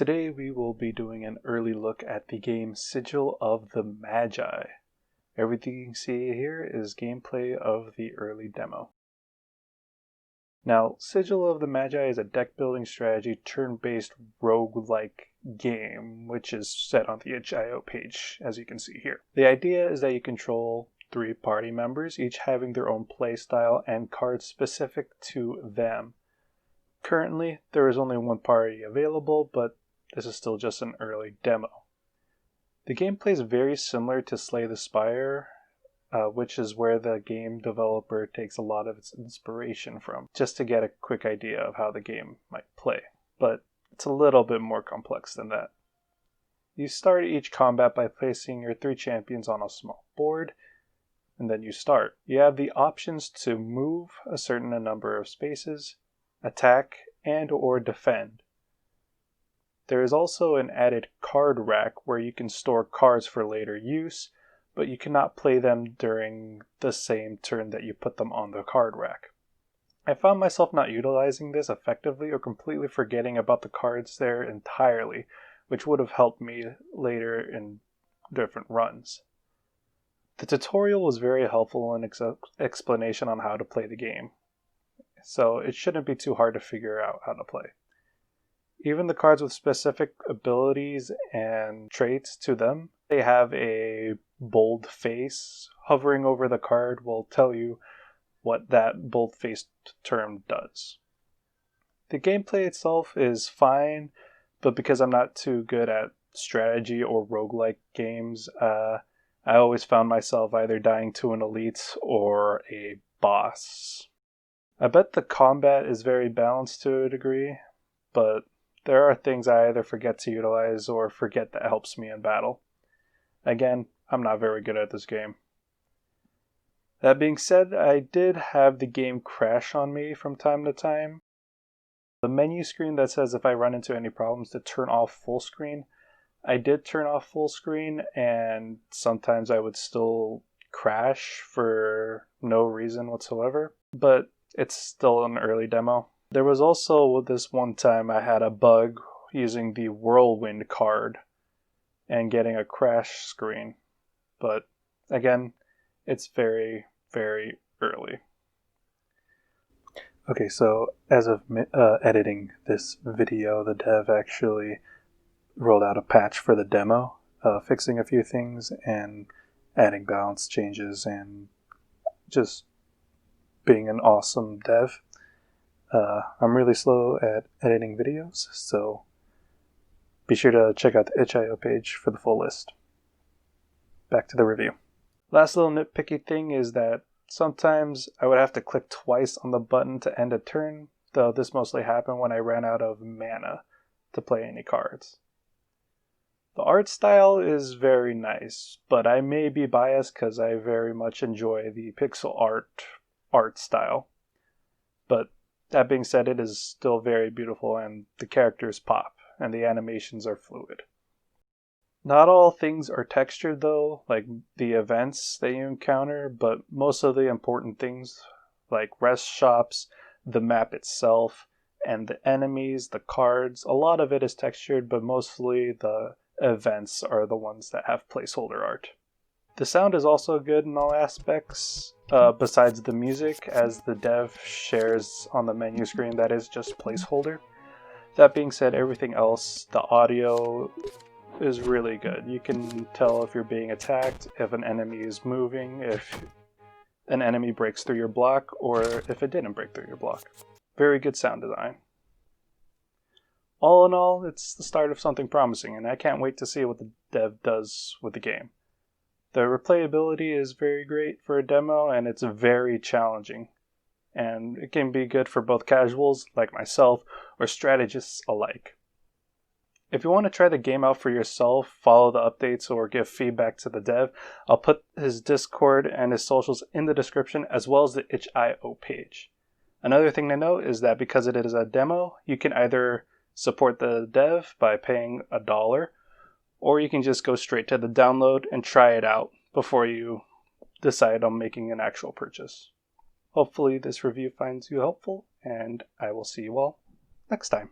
Today we will be doing an early look at the game Sigil of the Magi. Everything you can see here is gameplay of the early demo. Now, Sigil of the Magi is a deck-building strategy turn-based roguelike game, which is set on the itch.io page, as you can see here. The idea is that you control 3 party members, each having their own playstyle and cards specific to them. Currently, there is only 1 party available, but this is still just an early demo. The gameplay is very similar to Slay the Spire, which is where the game developer takes a lot of its inspiration from, just to get a quick idea of how the game might play. But it's a little bit more complex than that. You start each combat by placing your 3 champions on a small board, and then you start. You have the options to move a certain number of spaces, attack, and or defend. There is also an added card rack where you can store cards for later use, but you cannot play them during the same turn that you put them on the card rack. I found myself not utilizing this effectively or completely forgetting about the cards there entirely, which would have helped me later in different runs. The tutorial was very helpful in explanation on how to play the game, so it shouldn't be too hard to figure out how to play. Even the cards with specific abilities and traits to them, they have a bold face. Hovering over the card will tell you what that bold-faced term does. The gameplay itself is fine, but because I'm not too good at strategy or roguelike games, I always found myself either dying to an elite or a boss. I bet the combat is very balanced to a degree, but there are things I either forget to utilize or forget that helps me in battle. Again, I'm not very good at this game. That being said, I did have the game crash on me from time to time. The menu screen that says if I run into any problems to turn off full screen, I did turn off full screen, and sometimes I would still crash for no reason whatsoever, but it's still an early demo. There was also this one time I had a bug using the Whirlwind card and getting a crash screen, but again, it's very, very early. Okay, so as of editing this video, the dev actually rolled out a patch for the demo, fixing a few things and adding balance changes and just being an awesome dev. I'm really slow at editing videos, so be sure to check out the itch.io page for the full list. Back to the review. Last little nitpicky thing is that sometimes I would have to click twice on the button to end a turn, though this mostly happened when I ran out of mana to play any cards. The art style is very nice, but I may be biased because I very much enjoy the pixel art style. But that being said, it is still very beautiful and the characters pop and the animations are fluid. Not all things are textured though, like the events that you encounter, but most of the important things like rest shops, the map itself, and the enemies, the cards, a lot of it is textured, but mostly the events are the ones that have placeholder art. The sound is also good in all aspects, besides the music, as the dev shares on the menu screen that is just placeholder. That being said, everything else, the audio is really good. You can tell if you're being attacked, if an enemy is moving, if an enemy breaks through your block, or if it didn't break through your block. Very good sound design. All in all, it's the start of something promising, and I can't wait to see what the dev does with the game. The replayability is very great for a demo, and it's very challenging. And it can be good for both casuals, like myself, or strategists alike. If you want to try the game out for yourself, follow the updates, or give feedback to the dev, I'll put his Discord and his socials in the description, as well as the itch.io page. Another thing to note is that because it is a demo, you can either support the dev by paying $1, or you can just go straight to the download and try it out before you decide on making an actual purchase. Hopefully this review finds you helpful, and I will see you all next time.